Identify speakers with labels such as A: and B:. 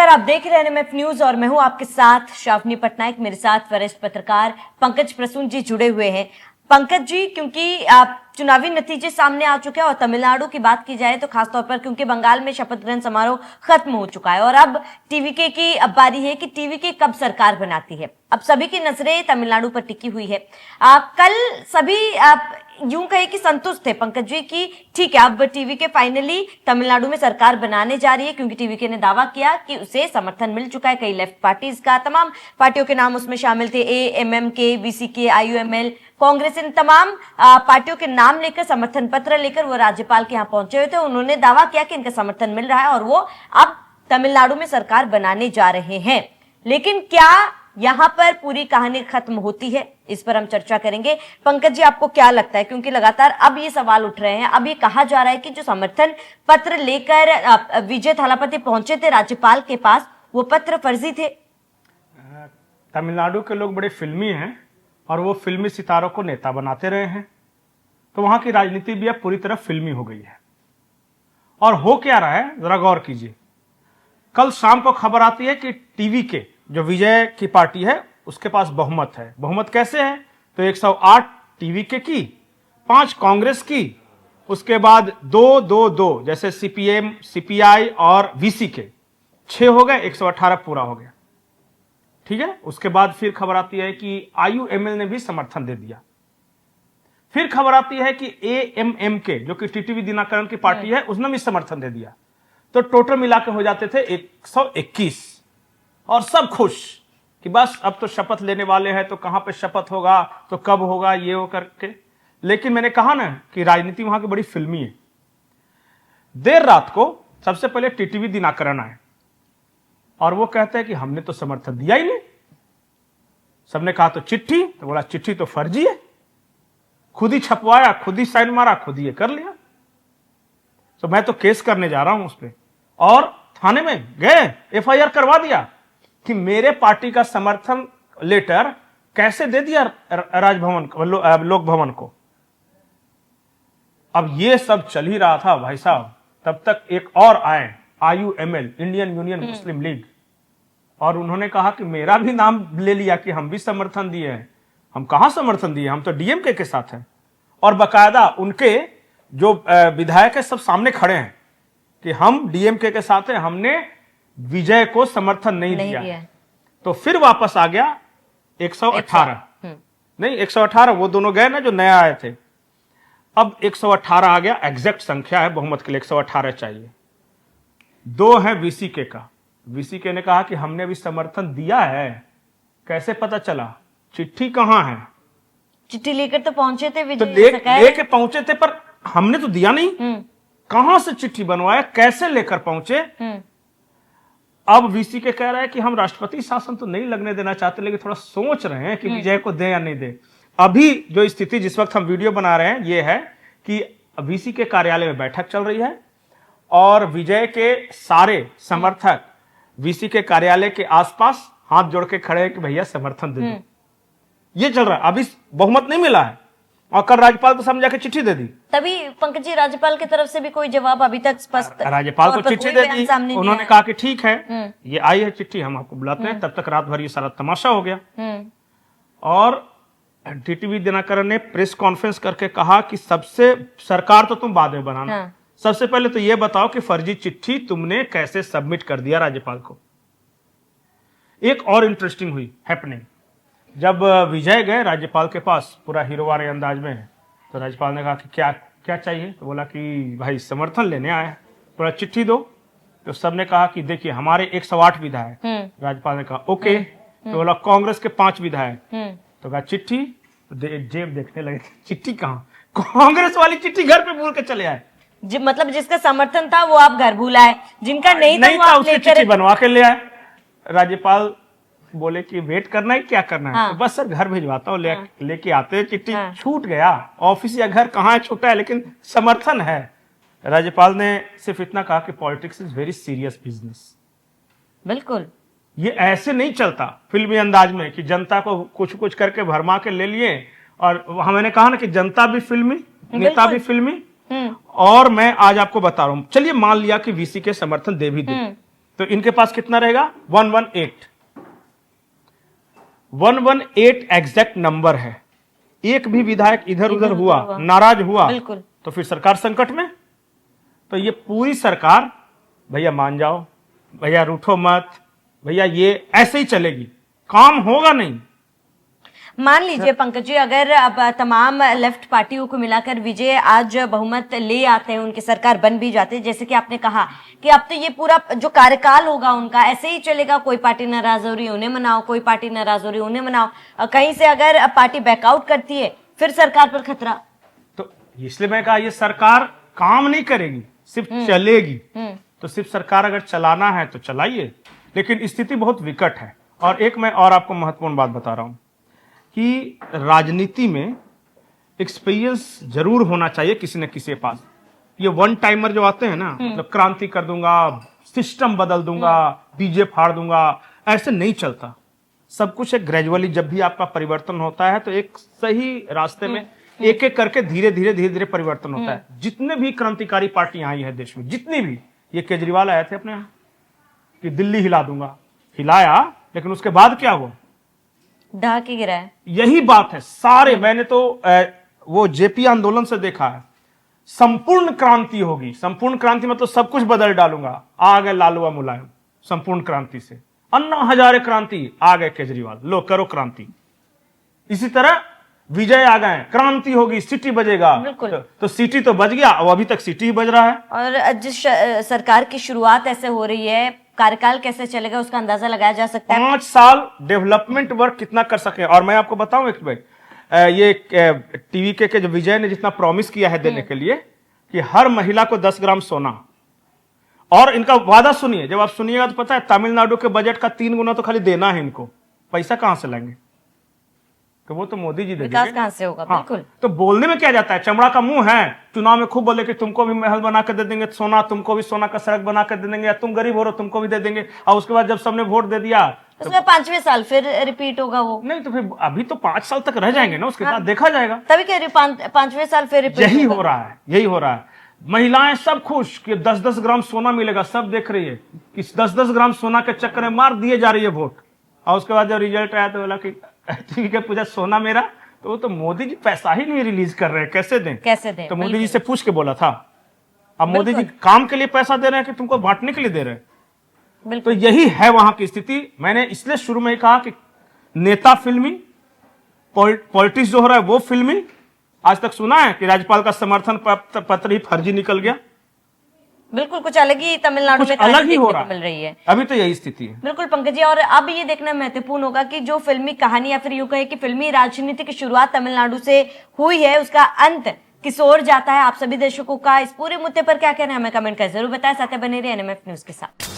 A: नमस्कार, आप देख रहे हैं एनएमएफ न्यूज और मैं हूं आपके साथ शावनी पटनायक। मेरे साथ वरिष्ठ पत्रकार पंकज प्रसून जी जुड़े हुए हैं। पंकज जी, क्योंकि आप चुनावी नतीजे सामने आ चुके हैं और तमिलनाडु की बात की जाए तो खासतौर पर क्योंकि बंगाल में शपथ ग्रहण समारोह खत्म हो चुका है और अब टीवीके की अब बारी है कि टीवीके कब सरकार बनाती है। अब सभी की नजरें तमिलनाडु पर टिकी हुई है। कल सभी आप यूं कहे कि संतुष्ट थे पंकज जी की ठीक है, अब टीवीके फाइनली तमिलनाडु में सरकार बनाने जा रही है, क्योंकि टीवीके ने दावा किया कि उसे समर्थन मिल चुका है। कई लेफ्ट पार्टीज का, तमाम पार्टियों के नाम उसमें शामिल थे, एएमएमके, बीसीके, आईयूएमएल, कांग्रेस, इन तमाम पार्टियों के नाम लेकर, समर्थन पत्र लेकर वो राज्यपाल के यहाँ पहुंचे हुए थे। उन्होंने दावा किया कि इनका समर्थन मिल रहा है और वो अब तमिलनाडु में सरकार बनाने जा रहे हैं। लेकिन क्या यहां पर पूरी कहानी खत्म होती है, इस पर हम चर्चा करेंगे। पंकज जी, आपको क्या लगता है, क्योंकि लगातार अब ये सवाल उठ रहे हैं, अब ये कहा जा रहा है कि जो समर्थन पत्र लेकर विजय थालापति पहुंचे थे राज्यपाल के पास, वो पत्र फर्जी थे।
B: तमिलनाडु के लोग बड़े फिल्मी हैं और वो फिल्मी सितारों को नेता बनाते रहे हैं, तो वहां की राजनीति भी अब पूरी तरह फिल्मी हो गई है। और हो क्या रहा है जरा गौर कीजिए। कल शाम को खबर आती है कि टीवीके जो विजय की पार्टी है उसके पास बहुमत है। बहुमत कैसे है? तो 108 टीवीके की, 5 कांग्रेस की, उसके बाद 2-2-2 जैसे सीपीएम, सीपीआई और वीसीके, 6 हो गए, 118 पूरा हो गया। ठीक है। उसके बाद फिर खबर आती है कि आईयूएमएल ने भी समर्थन दे दिया। फिर खबर आती है कि एएमएमके जो कि टीटीवी दिनकरन की पार्टी है उसने भी समर्थन दे दिया। तो टोटल मिला के हो जाते थे 121 और सब खुश कि बस अब तो शपथ लेने वाले हैं, तो कहां पे शपथ होगा, तो कब होगा, ये हो करके। लेकिन मैंने कहा ना कि राजनीति वहां की बड़ी फिल्मी है। देर रात को सबसे पहले टीटीवी दिनकरन आए और वो कहते हैं कि हमने तो समर्थन दिया ही नहीं। सबने कहा तो चिट्ठी, तो बोला चिट्ठी तो फर्जी है, खुद ही छपवाया, खुद ही साइन मारा, खुद ही ये कर लिया, तो मैं तो केस करने जा रहा हूं उस पर। और थाने में गए, एफआईआर करवा दिया कि मेरे पार्टी का समर्थन लेटर कैसे दे दिया राजभवन लोक भवन को। अब ये सब चल ही रहा था भाई साहब, तब तक एक और आए, आईयूएमएल, इंडियन यूनियन मुस्लिम लीग, और उन्होंने कहा कि मेरा भी नाम ले लिया कि हम भी समर्थन दिए हैं। हम कहां समर्थन दिए, हम तो डीएमके के साथ हैं। और बकायदा उनके जो विधायक है सब सामने खड़े हैं कि हम डीएमके के साथ हैं, हमने विजय को समर्थन नहीं दिया। तो फिर वापस आ गया 118 नहीं 118, वो दोनों गए ना जो नया आए थे। अब 118 आ गया, एग्जैक्ट संख्या है बहुमत के लिए, 118 चाहिए। 2 है वीसीके का। वीसीके ने कहा कि हमने भी समर्थन दिया है। कैसे पता चला? चिट्ठी कहां है?
A: चिट्ठी लेकर तो पहुंचे थे
B: तो लेके पहुंचे थे, पर हमने तो दिया नहीं। कहां से चिट्ठी बनवाया, कैसे लेकर पहुंचे? अब वीसीके कह रहा है कि हम राष्ट्रपति शासन तो नहीं लगने देना चाहते, लेकिन थोड़ा सोच रहे हैं कि विजय को दे या नहीं दे। अभी जो स्थिति जिस वक्त हम वीडियो बना रहे हैं ये है कि वीसीके कार्यालय में बैठक चल रही है और विजय के सारे समर्थक वीसीके कार्यालय के आसपास हाथ जोड़ के खड़े हैं कि भैया समर्थन दे दो। ये चल रहा है। अभी बहुमत नहीं मिला है और कल राज्यपाल को समझा के चिट्ठी दे दी।
A: तभी पंकज जी, राज्यपाल की तरफ से भी कोई जवाब अभी तक स्पष्ट,
B: राज्यपाल को चिट्ठी दे दी, उन्होंने कहा कि ठीक है ये आई है चिट्ठी, हम आपको बुलाते हैं। तब तक रात भर ये सारा तमाशा हो गया। और टीटीवी दिनकरन ने प्रेस कॉन्फ्रेंस करके कहा कि सबसे सरकार तो तुम बाद में बनाना, सबसे पहले तो ये बताओ कि फर्जी चिट्ठी तुमने कैसे सबमिट कर दिया राज्यपाल को। एक और इंटरेस्टिंग हुई हैपनिंग, जब विजय गए राज्यपाल के पास पूरा हीरो वाले अंदाज में, तो राज्यपाल ने कहा कि क्या क्या चाहिए? तो बोला कि भाई समर्थन लेने आए हैं, थोड़ा चिट्ठी दो। तो सबने कहा कि देखिए हमारे 108 विधायक। राज्यपाल ने कहा ओके। तो बोला कांग्रेस के 5 विधायक। तो कहा चिट्ठी, जेब देखने लगे, चिट्ठी कहां? कांग्रेस वाली चिट्ठी घर पे भूल के चले आए।
A: मतलब जिसका समर्थन था वो आप घर भूल आए, जिनका नहीं था
B: उसकी चिट्ठी बनवा के ले आए। राज्यपाल बोले कि वेट करना है, क्या करना है? तो बस सर घर भिजवाता हूँ, लेके आते चिट्ठी। छूट गया, ऑफिस या घर कहाँ छूटा है, लेकिन समर्थन है। राज्यपाल ने सिर्फ इतना कहा कि politics is very serious business.
A: बिल्कुल,
B: ये ऐसे नहीं चलता फिल्मी अंदाज में कि जनता को कुछ कुछ करके भरमा के ले लिए। और मैंने कहा ना कि जनता भी फिल्मी, नेता भी फिल्मी। और मैं आज आपको बता रहा हूं, चलिए मान लिया कि वीसी के समर्थन दे भी दे, तो इनके पास कितना रहेगा 118। 118 एग्जैक्ट नंबर है। एक भी विधायक इधर उधर हुआ, नाराज हुआ,
A: बिल्कुल,
B: तो फिर सरकार संकट में। तो ये पूरी सरकार, भैया मान जाओ, भैया रूठो मत, भैया ये ऐसे ही चलेगी, काम होगा नहीं।
A: मान लीजिए पंकज जी, अगर अब तमाम लेफ्ट पार्टियों को मिलाकर विजय आज बहुमत ले आते हैं, उनकी सरकार बन भी जाती है, जैसे कि आपने कहा कि अब तो ये पूरा जो कार्यकाल होगा उनका ऐसे ही चलेगा, कोई पार्टी नाराज हो रही है उन्हें मनाओ, कोई पार्टी नाराज हो रही है उन्हें मनाओ, कहीं से अगर पार्टी बैकआउट करती है फिर सरकार पर खतरा।
B: तो इसलिए मैं कहा ये सरकार काम नहीं करेगी, सिर्फ चलेगी। तो सिर्फ सरकार अगर चलाना है तो चलाइए, लेकिन स्थिति बहुत विकट है। और एक मैं और आपको महत्वपूर्ण बात बता रहा हूं कि राजनीति में एक्सपीरियंस जरूर होना चाहिए किसी न किसी के पास। ये वन टाइमर जो आते हैं ना, मतलब क्रांति कर दूंगा, सिस्टम बदल दूंगा, बीजे फाड़ दूंगा, ऐसे नहीं चलता। सब कुछ एक ग्रेजुअली, जब भी आपका परिवर्तन होता है तो एक सही रास्ते में एक एक करके धीरे धीरे परिवर्तन होता है। जितने भी क्रांतिकारी पार्टियां आई है देश में, जितनी भी, ये केजरीवाल आए थे अपने यहाँ कि दिल्ली हिला दूंगा, हिलाया, लेकिन उसके बाद क्या हुआ,
A: ढहा के गिरा है।
B: यही बात है सारे। मैंने तो वो जेपी आंदोलन से देखा है, संपूर्ण क्रांति होगी। संपूर्ण क्रांति मतलब सब कुछ बदल डालूंगा, आ गए लालूआ मुलायम संपूर्ण क्रांति से। अन्ना हजारे क्रांति, आ गए केजरीवाल, लो करो क्रांति। इसी तरह विजय आ गए, क्रांति होगी, सिटी बजेगा। तो सिटी तो बज गया, अब अभी तक सिटी ही बज रहा है। और
A: जिस सरकार की शुरुआत ऐसे हो रही है, कार्यकाल कैसे चलेगा उसका अंदाजा लगाया जा सकता है।
B: 5 साल डेवलपमेंट वर्क कितना कर सके। और मैं आपको बताऊं एक भाई, ये टीवी के जो विजय ने जितना प्रॉमिस किया है देने के लिए कि हर महिला को 10 ग्राम सोना, और इनका वादा सुनिए, जब आप सुनिएगा तो पता है तमिलनाडु के बजट का 3 गुना तो खाली देना है इनको। पैसा कहां से लाएंगे, तो वो तो मोदी जी दे
A: विकास कहां से होगा।
B: हाँ,
A: बिल्कुल। तो
B: बोलने में क्या जाता है, चमड़ा का मुंह है, चुनाव में खूब बोले कि तुमको भी महल बना कर दे देंगे सोना, तुमको भी सोना का सड़क बना कर दे देंगे, या तुम गरीब हो रहे हो तुमको भी दे देंगे। और उसके बाद जब सबने वोट दे दिया
A: तो उसमें 5वें साल फिर रिपीट होगा वो।
B: नहीं तो फिर अभी तो 5 साल तक रह जाएंगे ना, उसके बाद देखा जाएगा।
A: तभी कह रही 5वें साल फिर रिपीट।
B: यही हो रहा है, यही हो रहा है। महिलाएं सब खुश कि 10-10 ग्राम सोना मिलेगा, सब देख रही है कि 10-10 ग्राम सोना के चक्कर में मार दिए जा रही है वोट। और उसके बाद जब रिजल्ट आया तो बोला कि ठीक है पूजा सोना मेरा, तो वो तो मोदी जी पैसा ही नहीं रिलीज कर रहे हैं, कैसे दें। तो मोदी जी से पूछ के बोला था। अब मोदी जी काम के लिए पैसा दे रहे हैं कि तुमको बांटने के लिए दे रहे हैं। तो यही है वहां की स्थिति। मैंने इसलिए शुरू में ही कहा कि नेता फिल्मी, पॉलिटिक्स जो हो रहा है वो फिल्मी। आज तक सुना है कि राज्यपाल का समर्थन पत्र ही फर्जी निकल गया।
A: बिल्कुल, कुछ अलग ही तमिलनाडु में
B: अलग ही हो रहा
A: मिल रही है।
B: अभी तो यही स्थिति है।
A: बिल्कुल पंकज जी, और अब ये देखना महत्वपूर्ण होगा कि जो फिल्मी कहानी या फिर यूं कहे कि फिल्मी राजनीति की शुरुआत तमिलनाडु से हुई है, उसका अंत किस ओर जाता है। आप सभी दर्शकों का इस पूरे मुद्दे पर क्या कहना है हमें कमेंट कर जरूर बताएं। साथ ही बने रहिए एनएमएफ न्यूज के साथ।